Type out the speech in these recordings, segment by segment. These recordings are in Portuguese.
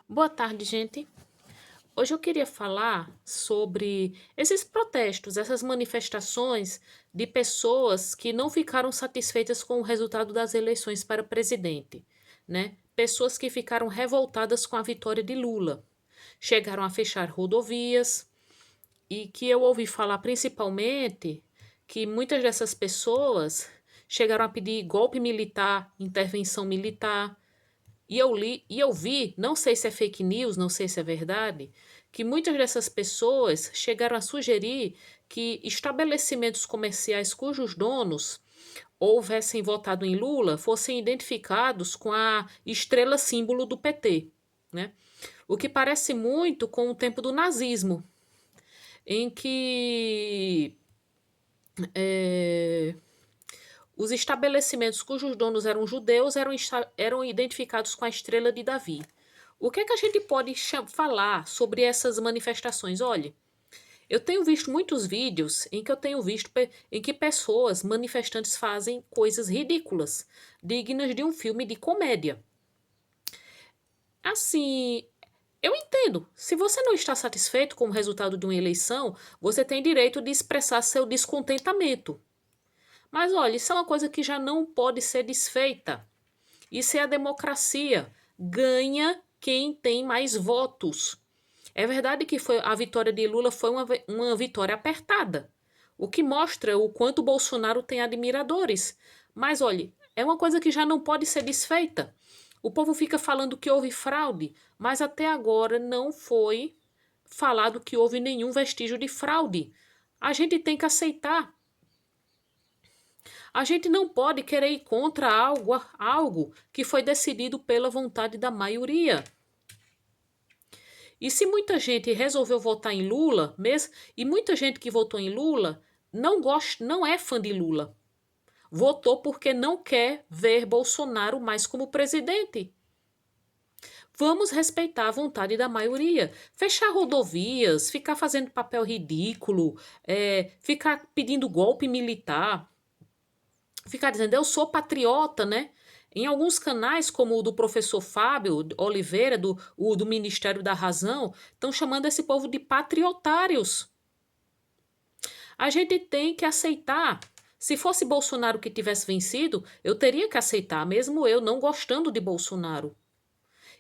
Boa tarde, gente. Hoje eu queria falar sobre esses protestos, essas manifestações de pessoas que não ficaram satisfeitas com o resultado das eleições para presidente, né? Pessoas que ficaram revoltadas com a vitória de Lula. Chegaram a fechar rodovias e que eu ouvi falar principalmente que muitas dessas pessoas chegaram a pedir golpe militar, intervenção militar. E eu li e eu vi, não sei se é fake news, não sei se é verdade, que muitas dessas pessoas chegaram a sugerir que estabelecimentos comerciais cujos donos houvessem votado em Lula fossem identificados com a estrela símbolo do PT, né? O que parece muito com o tempo do nazismo, em que eh, os estabelecimentos cujos donos eram judeus eram identificados com a estrela de Davi. O que é que a gente pode falar sobre essas manifestações? Olha, eu tenho visto muitos vídeos em que eu tenho visto em que pessoas, manifestantes, fazem coisas ridículas, dignas de um filme de comédia. Assim, eu entendo. Se você não está satisfeito com o resultado de uma eleição, você tem direito de expressar seu descontentamento. Mas olha, isso é uma coisa que já não pode ser desfeita. Isso é a democracia. Ganha quem tem mais votos. É verdade que a vitória de Lula foi uma vitória apertada, o que mostra o quanto Bolsonaro tem admiradores. Mas olhe, é uma coisa que já não pode ser desfeita. O povo fica falando que houve fraude, mas até agora não foi falado que houve nenhum vestígio de fraude. A gente tem que aceitar. A gente não pode querer ir contra algo que foi decidido pela vontade da maioria. E se muita gente resolveu votar em Lula, mesmo, e muita gente que votou em Lula não é fã de Lula. Votou porque não quer ver Bolsonaro mais como presidente. Vamos respeitar a vontade da maioria. Fechar rodovias, ficar fazendo papel ridículo, ficar pedindo golpe militar, ficar dizendo eu sou patriota, né? Em alguns canais, como o do professor Fábio Oliveira, do Ministério da Razão, estão chamando esse povo de patriotários. A gente tem que aceitar. Se fosse Bolsonaro que tivesse vencido, eu teria que aceitar, mesmo eu não gostando de Bolsonaro.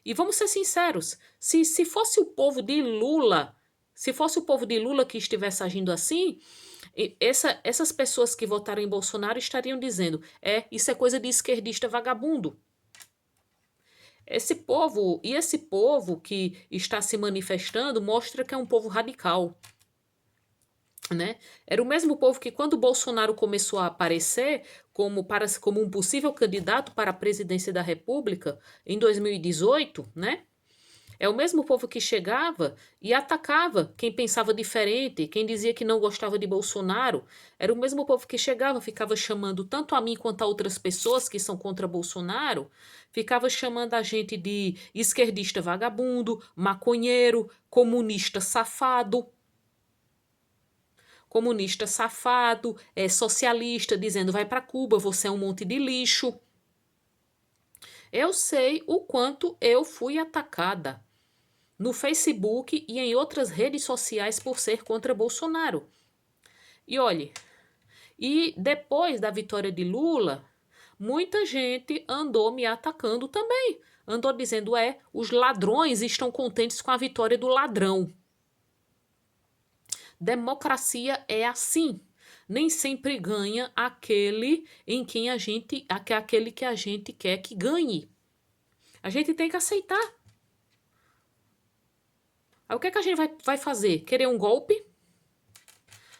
E vamos ser sinceros, se fosse o povo de Lula, se fosse o povo de Lula que estivesse agindo assim, essas pessoas que votaram em Bolsonaro estariam dizendo: isso é coisa de esquerdista vagabundo. Esse povo que está se manifestando mostra que é um povo radical, né? Era o mesmo povo que quando Bolsonaro começou a aparecer como um possível candidato para a presidência da República em 2018, né? É o mesmo povo que chegava e atacava quem pensava diferente, quem dizia que não gostava de Bolsonaro. Era o mesmo povo que chegava, ficava chamando tanto a mim quanto a outras pessoas que são contra Bolsonaro, ficava chamando a gente de esquerdista vagabundo, maconheiro, comunista safado, socialista, dizendo vai para Cuba, você é um monte de lixo. Eu sei o quanto eu fui atacada no Facebook e em outras redes sociais por ser contra Bolsonaro. E olhe, e depois da vitória de Lula, muita gente andou me atacando também. Andou dizendo, os ladrões estão contentes com a vitória do ladrão. Democracia é assim. Nem sempre ganha aquele aquele que a gente quer que ganhe. A gente tem que aceitar. Aí o que é que a gente vai fazer? Querer um golpe?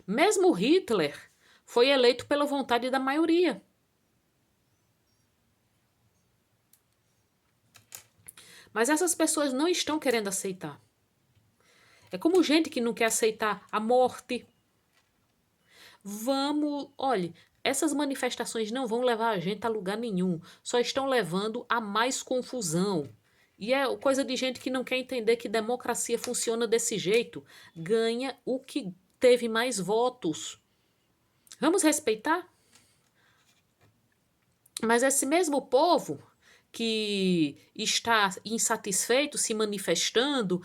Mesmo Hitler foi eleito pela vontade da maioria. Mas essas pessoas não estão querendo aceitar. É como gente que não quer aceitar a morte. Olhe, essas manifestações não vão levar a gente a lugar nenhum. Só estão levando a mais confusão. E é coisa de gente que não quer entender que democracia funciona desse jeito. Ganha o que teve mais votos. Vamos respeitar? Mas esse mesmo povo que está insatisfeito, se manifestando,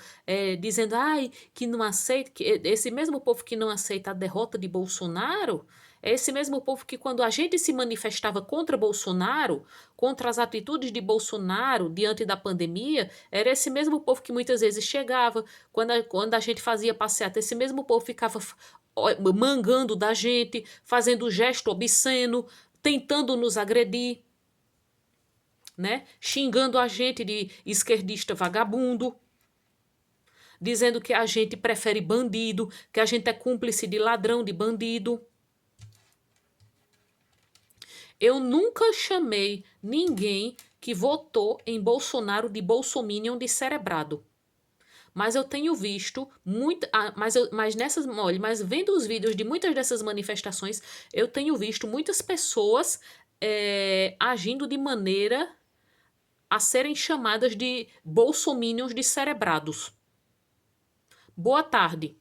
dizendo ai, que não aceita, esse mesmo povo que não aceita a derrota de Bolsonaro, é esse mesmo povo que quando a gente se manifestava contra Bolsonaro, contra as atitudes de Bolsonaro diante da pandemia, era esse mesmo povo que muitas vezes chegava, quando a gente fazia passeata, esse mesmo povo ficava mangando da gente, fazendo gesto obsceno, tentando nos agredir, né? Xingando a gente de esquerdista vagabundo, dizendo que a gente prefere bandido, que a gente é cúmplice de ladrão, de bandido. Eu nunca chamei ninguém que votou em Bolsonaro de bolsominion descerebrado. Mas eu tenho visto muito, mas vendo os vídeos de muitas dessas manifestações, eu tenho visto muitas pessoas agindo de maneira a serem chamadas de bolsominions descerebrados. Boa tarde.